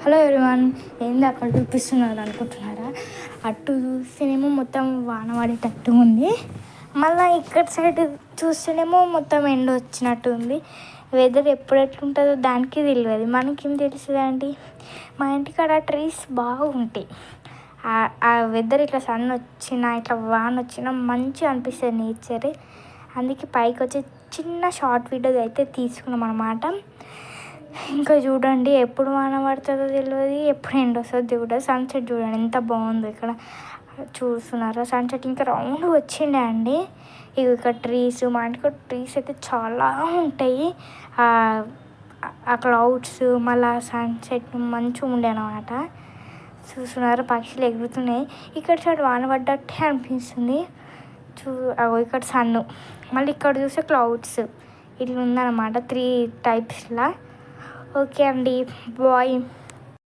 Hello everyone. ఏంది అక్కడ చూపిస్తున్నారు అనుకుంటున్నారా? అటు చూస్తేనేమో మొత్తం వాన పడేటట్టు ఉంది, మళ్ళీ ఇక్కడ సైడ్ చూస్తేనేమో మొత్తం ఎండ వచ్చినట్టు ఉంది. వెదర్ ఎప్పుడు ఎట్లుంటుందో దానికి తెలియదు, మనకేం తెలుస్తుంది అండి. మా ఇంటికాడ ట్రీస్ బాగుంటాయి. ఆ వెదర్ ఇట్లా సన్ వచ్చినా ఇట్లా వాన వచ్చినా మంచిగా అనిపిస్తుంది నేచర్. అందుకే పైకి వచ్చి చిన్న షార్ట్ వీడియో అయితే తీసుకున్నాం అన్నమాట. ఇంకా చూడండి, ఎప్పుడు వాన పడుతుందో తెలియదు, ఎప్పుడు ఎండ వస్తుందో తెలియదు. సన్సెట్ చూడండి ఎంత బాగుందో ఇక్కడ చూస్తున్నారా. సన్సెట్ ఇంకా రౌండ్ వచ్చిండే అండి. ఇవి ఇక్కడ ట్రీస్, మా ఇంటికి ట్రీస్ అయితే చాలా ఉంటాయి. ఆ క్లౌడ్స్ మళ్ళీ సన్సెట్ మంచిగా ఉండే అనమాట. చూస్తున్నారా, పక్షులు ఎగురుతున్నాయి. ఇక్కడ సైడ్ వాన పడ్డట్టే అనిపిస్తుంది. ఇక్కడ సన్ను, మళ్ళీ ఇక్కడ చూస్తే క్లౌడ్స్, ఇట్లా ఉందన్నమాట 3 టైప్స్లా. ఓకే అండి, బాయ్.